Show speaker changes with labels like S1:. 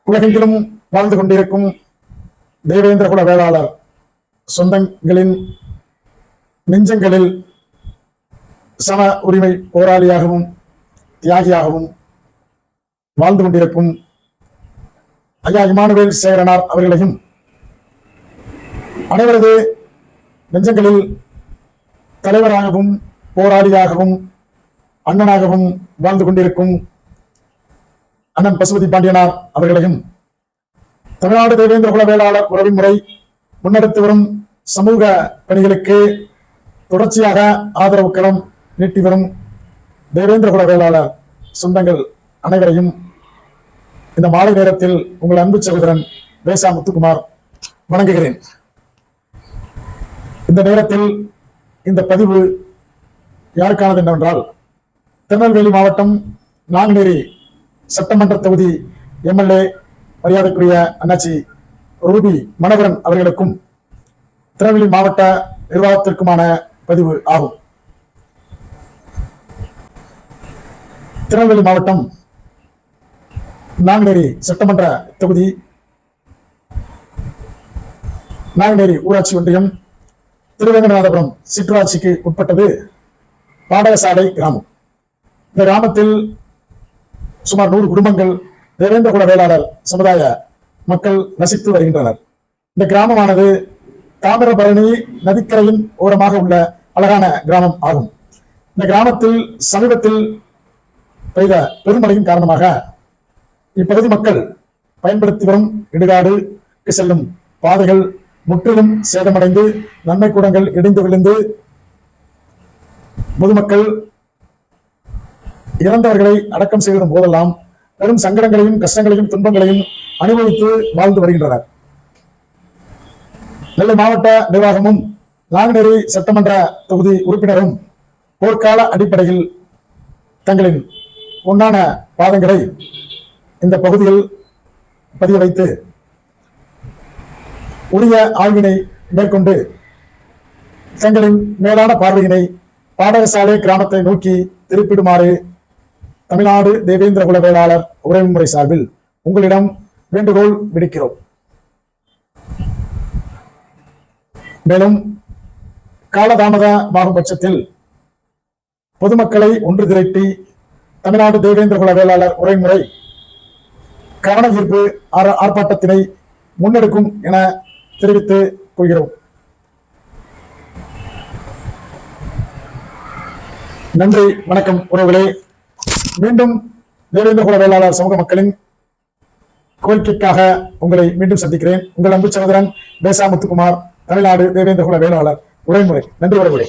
S1: உலகெங்கிலும் வாழ்ந்து கொண்டிருக்கும் தேவேந்திர குல வேளாளர் சொந்தங்களின் நெஞ்சங்களில் சம உரிமை போராளியாகவும் தியாகியாகவும் வாழ்ந்து கொண்டிருக்கும் ஐயா இமானுவேல் சேகரனார் அவர்களையும், அனைவரது நெஞ்சங்களில் தலைவராகவும் போராளியாகவும் அண்ணனாகவும் வாழ்ந்து கொண்டிருக்கும் அண்ணன் பசுபதி பாண்டியனார் அவர்களையும், தமிழ்நாடு தேவேந்திர குல வேளாளர் உறவுமுறை முன்னெடுத்து வரும் சமூக பணிகளுக்கு தொடர்ச்சியாக ஆதரவு களம் நீட்டி வரும் தேவேந்திர குல வேளாளர் சொந்தங்கள் அனைவரையும் இந்த மாலை நேரத்தில் உங்கள் அன்பு சகோதரன் வேசா முத்துக்குமார் வணங்குகிறேன். இந்த நேரத்தில் இந்த பதிவு யாருக்கானது என்னவென்றால், திருநெல்வேலி மாவட்டம் நாங்குநேரி சட்டமன்ற தொகுதி எம்எல்ஏ மரியாதைக்குரிய அண்ணாச்சி ரூபி மனோகரன் அவர்களுக்கும் திருநெல்வேலி மாவட்ட நிர்வாகத்திற்குமான பதிவு ஆகும். திருநெல்வேலி மாவட்டம் நாங்குநேரி சட்டமன்ற தொகுதி நாங்குநேரி ஊராட்சி ஒன்றியம் திருவேங்கடநாதபுரம் சிற்றூராட்சிக்கு உட்பட்டது பாடகசாலை கிராமம். இந்த கிராமத்தில் சுமார் 100 குடும்பங்கள் தேவேந்திர குல வேளாளர் சமுதாய மக்கள் வசித்து வருகின்றனர். இந்த கிராமமானது தாமிரபரணி நதிக்கரையின் ஓரமாக உள்ள அழகான கிராமம் ஆகும். இந்த கிராமத்தில் சமீபத்தில் பெய்த பெருமழையின் காரணமாக இப்பகுதி மக்கள் பயன்படுத்தி வரும் இடுகாடுக்கு செல்லும் பாதைகள் முற்றிலும் சேதமடைந்து நன்மை கூடங்கள் இடிந்து விழுந்து பொதுமக்கள் இறந்தவர்களை அடக்கம் செய்திடும் போதெல்லாம் பெரும் சங்கடங்களையும் கஷ்டங்களையும் துன்பங்களையும் அனுபவித்து வாழ்ந்து வருகின்றனர். நெல்லை மாவட்ட நிர்வாகமும் நாங்குநேரி சட்டமன்ற தொகுதி உறுப்பினரும் போர்க்கால அடிப்படையில் தங்களின் பொன்னான பாதங்களை இந்த பகுதியில் பதிய வைத்து உரிய ஆய்வினை மேற்கொண்டு தங்களின் மேலான பார்வையினை பாடகசாலை கிராமத்தை நோக்கி திருப்பிடுமாறு தமிழ்நாடு தேவேந்திர குல வேளாளர் உறவுமுறை சார்பில் உங்களிடம் வேண்டுகோள் விடுக்கிறோம். மேலும் காலதாமதமாகும் பட்சத்தில் பொதுமக்களை ஒன்று திரட்டி தமிழ்நாடு தேவேந்திர குல வேளாளர் உறவுமுறை கவன ஈர்ப்பு ஆர்ப்பாட்டத்தினை முன்னெடுக்கும் என தெரிவித்து கொள்கிறோம். நன்றி, வணக்கம் உறவுகளே. மீண்டும் தேவேந்திர குல வேளாளர் சமூக மக்களின் கோரிக்கைக்காக உங்களை மீண்டும் சந்திக்கிறேன். உங்கள் அன்பு சகோதரன் வேசா முத்துக்குமார், தமிழ்நாடு தேவேந்திர குல வேளாளர் உறவுமுறை. நன்றி உறவுகளே.